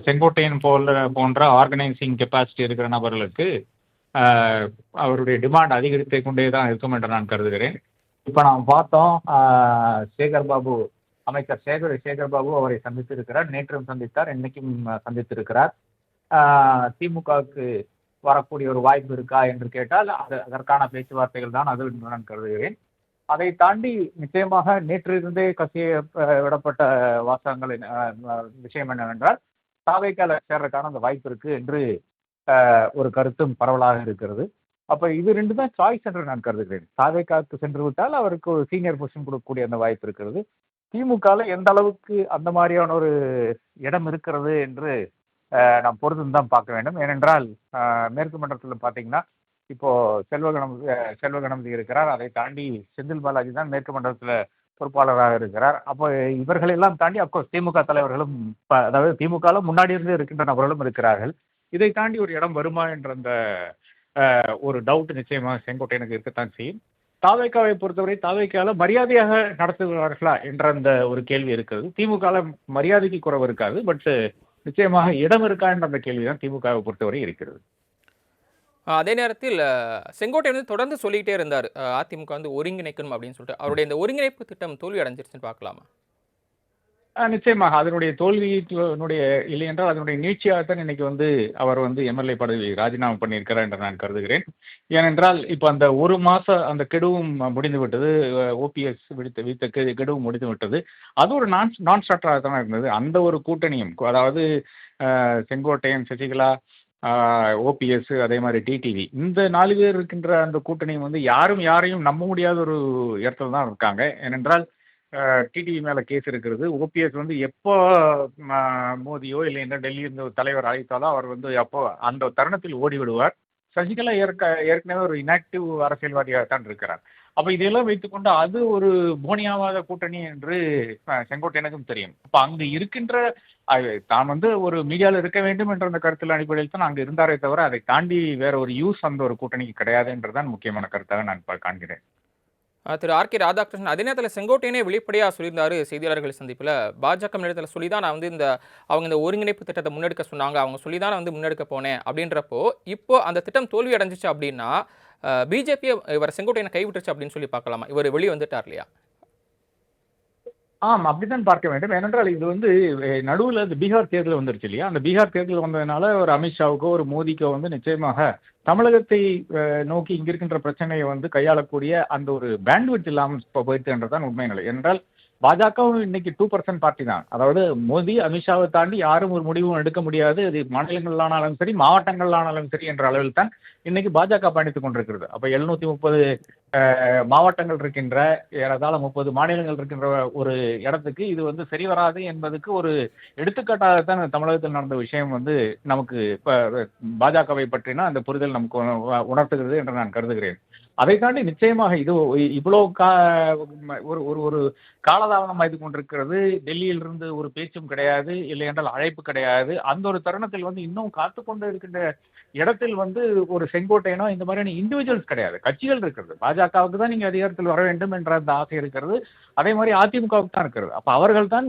செங்கோட்டையன் போன்ற organising capacity இருக்கிற நபர்களுக்கு அவருடைய டிமாண்ட் அதிகரித்து கொண்டே தான் இருக்கும் என்று நான் கருதுகிறேன். இப்ப நாம் பார்த்தோம், சேகர் பாபு, அமைச்சர் சேகர் பாபு அவரை சந்தித்திருக்கிறார். நேற்றும் சந்தித்தார், இன்னைக்கும் சந்தித்திருக்கிறார். திமுகவுக்கு வரக்கூடிய ஒரு வாய்ப்பு இருக்கா என்று கேட்டால் அதற்கான பேச்சுவார்த்தைகள் தான் அது என்று நான் கருதுகிறேன். அதை தாண்டி நிச்சயமாக நேற்றிருந்தே கசிய விடப்பட்ட வாசகங்களின் விஷயம் என்னவென்றால், தாவேக்கால சேர்றதுக்கான அந்த வாய்ப்பு இருக்கு என்று ஒரு கருத்தும் பரவலாக இருக்கிறது. அப்ப இது ரெண்டு தான் சாய்ஸ் என்று நான் கருதுகிறேன். தாவேக்காவுக்கு சென்று விட்டால் அவருக்கு ஒரு சீனியர் பொசிஷன் கொடுக்கக்கூடிய அந்த வாய்ப்பு இருக்கிறது. திமுகவில் எந்த அளவுக்கு அந்த மாதிரியான ஒரு இடம் இருக்கிறது என்று நாம் பொறுத்து தான் பார்க்க வேண்டும். ஏனென்றால் மேற்கு மண்டலத்தில் பார்த்தீங்கன்னா இப்போ செல்வகணபதி இருக்கிறார். அதை தாண்டி செந்தில் பாலாஜி தான் மேற்கு மண்டலத்தில் பொறுப்பாளராக இருக்கிறார். அப்போ இவர்களெல்லாம் தாண்டி அப்கோர்ஸ் திமுக தலைவர்களும், அதாவது திமுகவில் முன்னாடி இருந்து இருக்கின்ற நபர்களும் இருக்கிறார்கள். இதை தாண்டி ஒரு இடம் வருமா என்ற அந்த ஒரு டவுட் நிச்சயமாக செங்கோட்டையனுக்கு இருக்கத்தான் செய்யும். தாவேக்காவை பொறுத்தவரை தாவேக்கால மரியாதையாக நடத்துகிறார்களா என்ற அந்த ஒரு கேள்வி இருக்கிறது. திமுக மரியாதைக்கு குறைவு இருக்காது, பட் நிச்சயமாக இடம் இருக்கா என்ற அந்த கேள்விதான் திமுகவை பொறுத்தவரை இருக்கிறது. அதே நேரத்தில் செங்கோட்டையன் வந்து தொடர்ந்து சொல்லிக்கிட்டே இருந்தார், அதிமுக வந்து ஒருங்கிணைக்கணும் அப்படின்னு சொல்லிட்டு. அவருடைய இந்த ஒருங்கிணைப்பு திட்டம் தோல்வி அடைஞ்சிருச்சுன்னு பார்க்கலாமா? நிச்சயமாக அதனுடைய தோல்வியினுடைய இல்லை என்றால் அதனுடைய நீட்சியாகத்தான் இன்னைக்கு வந்து அவர் வந்து எம்எல்ஏ பதவி ராஜினாமா பண்ணியிருக்கிறார் என்று நான் கருதுகிறேன். ஏனென்றால் இப்போ அந்த ஒரு மாச அந்த கெடுவும் முடிந்து விட்டது. ஓபிஎஸ் விதித்த கெடுவும் முடிந்து விட்டது. அது ஒரு நான் ஸ்டார்டராக தான் இருந்தது. அந்த ஒரு கூட்டணியும், அதாவது செங்கோட்டையன், சசிகலா, ஓபிஎஸ், அதே மாதிரி டிடிவி, இந்த 4 பேர் இருக்கின்ற அந்த கூட்டணியும் வந்து யாரையும் நம்ப முடியாத ஒரு இடத்துல தான் இருக்காங்க. ஏனென்றால் டிடிவி மேல கேஸ் இருக்கிறது. ஓபிஎஸ் வந்து எப்போ மோடியோ இல்லை என்ற டெல்லியிலிருந்து ஒரு தலைவர் அழைத்தாலோ அவர் வந்து அப்போ அந்த தருணத்தில் ஓடி விடுவார். சசிகலா ஏற்கனவே ஒரு இன்ஆக்டிவ் அரசியல்வாதியாக தான் இருக்கிறார். அப்ப இதையெல்லாம் வைத்துக்கொண்டு அது ஒரு போனியாவாத கூட்டணி என்று செங்கோட்டையனுக்கும் தெரியும். அப்ப அங்கு இருக்கின்ற தான் வந்து ஒரு மீடியாவில் இருக்க வேண்டும் என்ற அந்த கருத்தில் அடிப்படையில் தான் அங்கு இருந்தாரே தவிர அதை தாண்டி வேற ஒரு யூஸ் அந்த ஒரு கூட்டணிக்கு கிடையாது என்றுதான் முக்கியமான கருத்தாக நான் காண்கிறேன். திரு ஆர்.கே. ராதாகிருஷ்ணன் அதே நேரத்தில் செங்கோட்டையனே வெளிப்படையாக சொல்லியிருந்தாரு செய்தியாளர்கள் சந்திப்பில். பாஜக நேரத்தில் சொல்லி தான் நான் வந்து அவங்க இந்த ஒருங்கிணைப்பு திட்டத்தை முன்னெடுக்க சொன்னாங்க, அவங்க சொல்லி தான் நான் வந்து முன்னெடுக்க போனேன் அப்படின்றப்போ, இப்போ அந்த திட்டம் தோல்வி அடைஞ்சிச்சு அப்படின்னா பிஜேபியை இவர் செங்கோட்டையனை கைவிட்டுருச்சு அப்படின்னு சொல்லி பார்க்கலாமா? இவர் வெளியே வந்துட்டார் இல்லையா? அப்படித்தான் பார்க்க வேண்டும். ஏனென்றால் இது வந்து நடுவில் இந்த பீகார் தேர்தல் வந்துருச்சு இல்லையா? அந்த பீகார் தேர்தல் வந்ததுனால ஒரு அமித்ஷாவுக்கோ ஒரு மோடிக்கோ வந்து நிச்சயமாக தமிழகத்தை நோக்கி இங்க இருக்கின்ற பிரச்சனையை வந்து கையாளக்கூடிய அந்த ஒரு பேண்ட்விட்த் இல்லாமல் போயிட்டு என்றதான் உண்மை நிலை. என்றால் பாஜகவும் இன்னைக்கு 2% பார்ட்டி தான். அதாவது மோடி, அமித்ஷாவை தாண்டி யாரும் ஒரு முடிவும் எடுக்க முடியாது. அது மாநிலங்களானாலும் சரி, மாவட்டங்களானாலும் சரி என்ற அளவில் தான் இன்னைக்கு பாஜக பயணித்துக் கொண்டிருக்கிறது. அப்ப 730 மாவட்டங்கள் இருக்கின்ற, ஏறத்தாழ 30 மாநிலங்கள் இருக்கின்ற ஒரு இடத்துக்கு இது வந்து சரி வராது என்பதுக்கு ஒரு எடுத்துக்காட்டாகத்தான் தமிழகத்தில் நடந்த விஷயம் வந்து நமக்கு பாஜகவை பற்றினா அந்த புரிதல் நமக்கு உணர்த்துகிறது என்று நான் கருதுகிறேன். அதை தாண்டி நிச்சயமாக இது இவ்வளவு ஒரு காலதாமதம் ஆய்ந்து கொண்டிருக்கிறது. டெல்லியிலிருந்து ஒரு பேச்சும் கிடையாது, இல்லை என்றால் அழைப்பு கிடையாது. அந்த ஒரு தருணத்தில் வந்து இன்னும் காத்துக்கொண்டு இருக்கின்ற இடத்தில் வந்து ஒரு செங்கோட்டையனோ இந்த மாதிரியான இண்டிவிஜுவல்ஸ் கிடையாது, கட்சிகள் இருக்கிறது. பாஜகவுக்கு தான் நீங்க அதிகாரத்தில் வர வேண்டும் என்ற அந்த ஆசை இருக்கிறது. அதே மாதிரி அதிமுகவுக்கு தான் இருக்கிறது. அப்ப அவர்கள் தான்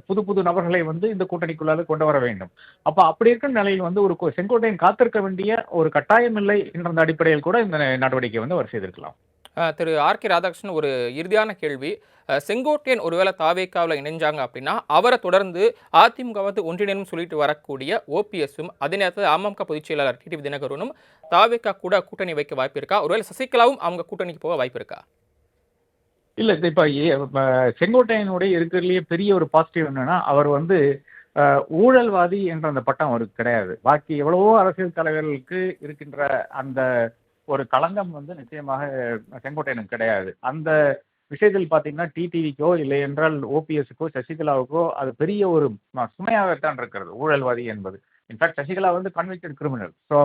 புது புது நபர்களை வந்து இந்த கூட்டணிக்குள்ளாக கொண்டு வர வேண்டும். அப்ப அப்படி இருக்கிற நிலையில் வந்து ஒரு செங்கோட்டையன் காத்திருக்க வேண்டிய ஒரு கட்டாயம் இல்லை என்ற அந்த அடிப்படையில் கூட இந்த நடவடிக்கை வந்து அவர் செய்திருக்கலாம். திரு ஆர்.கே. ராதாகிருஷ்ணன், ஒரு இறுதியான கேள்வி. செங்கோட்டையன் ஒருவேளை தாவேக்காவில் இணைஞ்சாங்க அப்படின்னா அவரை தொடர்ந்து அதிமுக வந்து ஒன்றிணைன்னு சொல்லிட்டு வரக்கூடிய ஓபிஎஸும், அதே நேரத்தில் அமமுக பொதுச் செயலாளர் டிடிவி தினகரனும் தாவேக்கா கூட கூட்டணி வைக்க வாய்ப்பு இருக்கா? ஒருவேளை சசிகலாவும் அவங்க கூட்டணிக்கு போக வாய்ப்பு இருக்கா? இல்ல, இப்ப செங்கோட்டையனுடைய இருக்கிறதுலயே பெரிய ஒரு பாசிட்டிவ் என்னன்னா, அவர் வந்து ஊழல்வாதி என்ற அந்த பட்டம் அவருக்கு கிடையாது. பாக்கி எவ்வளவோ அரசியல் தலைவர்களுக்கு இருக்கின்ற அந்த ஒரு களங்கம் வந்து நிச்சயமாக செங்கோட்டையனுக்கு கிடையாது. அந்த விஷயத்தில் பார்த்தீங்கன்னா டிடிவிக்கோ இல்லை என்றால் ஓபிஎஸ்க்கோ சசிகலாவுக்கோ அது பெரிய ஒரு சுமையாகத்தான் இருக்கிறது ஊழல்வாதி என்பது. இன்ஃபேக்ட் சசிகலா வந்து கன்விக்டட் கிரிமினல். ஸோ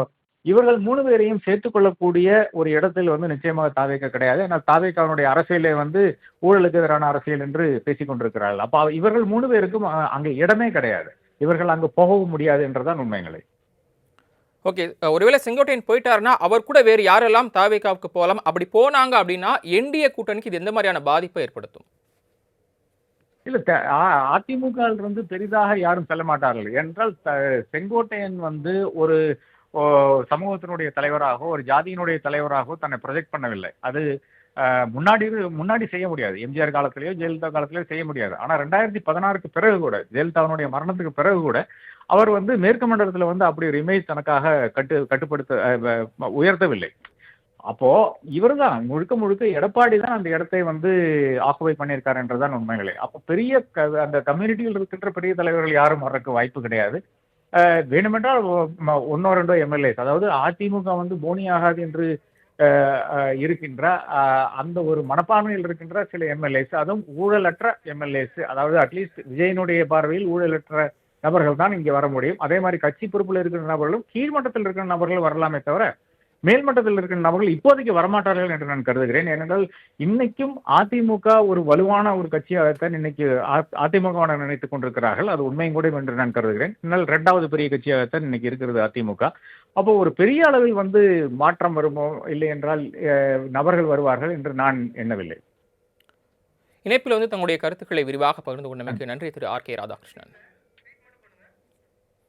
இவர்கள் 3 பேரையும் சேர்த்துக் கொள்ளக்கூடிய ஒரு இடத்தில் வந்து நிச்சயமாக தாவேக்கா கிடையாது. ஆனால் தாவேக்காவுடைய அரசியலே வந்து ஊழலுக்கு எதிரான அரசியல் என்று பேசிக் கொண்டிருக்கிறார்கள். அப்ப இவர்கள் 3 பேருக்கும் அங்கே இடமே கிடையாது. இவர்கள் அங்கு போகவும் முடியாது என்றுதான் உண்மை நிலை. ஓகே, ஒருவேளை செங்கோட்டையன் போயிட்டாருன்னா அவர் கூட வேறு யாரெல்லாம் தாவேக்காவுக்கு போகலாம்? அப்படி போனாங்க அப்படின்னா என்டிஏ கூட்டணிக்கு இது எந்த மாதிரியான பாதிப்பை ஏற்படுத்தும்? இல்ல அதிமுகவில் இருந்து பெரிதாக யாரும் செல்ல மாட்டார்கள் என்றால் செங்கோட்டையன் வந்து ஒரு சமூகத்தினுடைய தலைவராகவோ ஒரு ஜாதியினுடைய தலைவராகவோ தன்னை ப்ரொஜெக்ட் பண்ணவில்லை. அது முன்னாடி செய்ய முடியாது. எம்ஜிஆர் காலத்திலேயோ ஜெயலலிதா காலத்திலேயோ செய்ய முடியாது. ஆனா 2016க்கு பிறகு கூட, ஜெயலலிதாவுடைய மரணத்துக்கு பிறகு கூட அவர் வந்து மேற்கு மண்டலத்தில் வந்து அப்படி ஒரு இமேஜ் தனக்காக உயர்த்தவில்லை. அப்போ இவர்தான் முழுக்க முழுக்க எடப்பாடி தான் அந்த இடத்தை வந்து ஆக்குபை பண்ணியிருக்காரு என்றுதான் உண்மைகளே. அப்போ பெரிய அந்த கம்யூனிட்டியில் இருக்கின்ற பெரிய தலைவர்கள் யாரும் வர்றதுக்கு வாய்ப்பு கிடையாது. வேணுமென்றால் ஒன்னோ ரெண்டோ எம்எல்ஏஸ், அதாவது அதிமுக வந்து போனி ஆகாது என்று இருக்கின்ற அந்த ஒரு மனப்பான்மையில் இருக்கின்ற சில எம்எல்ஏஸ், அதுவும் ஊழலற்ற எம்எல்ஏஸ், அதாவது அட்லீஸ்ட் விஜயனுடைய பார்வையில் ஊழலற்ற நபர்கள் தான் இங்கே வர முடியும். அதே மாதிரி கட்சி பொறுப்பில் இருக்கிற நபர்களும் கீழ்மட்டத்தில் இருக்கிற நபர்கள் வரலாமே தவிர மேல்மட்டத்தில் இருக்கிற நபர்கள் இப்போதைக்கு வரமாட்டார்கள் என்று நான் கருதுகிறேன். ஏனென்றால் இன்னைக்கும் அதிமுக ஒரு வலுவான ஒரு கட்சியாகத்தான் இன்னைக்கு அதிமுக நினைத்துக் கொண்டிருக்கிறார்கள். அது உண்மையும் கூட என்று நான் கருதுகிறேன். இன்னும் 2வது பெரிய கட்சியாகத்தான் இன்னைக்கு இருக்கிறது அதிமுக. அப்போ ஒரு பெரிய அளவில் வந்து மாற்றம் வருமோ இல்லை என்றால் நபர்கள் வருவார்கள் என்று நான் எண்ணவில்லை. இணைப்பில் வந்து தங்களுடைய கருத்துக்களை விரிவாக பகிர்ந்து கொண்டமைக்கு நன்றி திரு ஆர் கே ராதாகிருஷ்ணன்.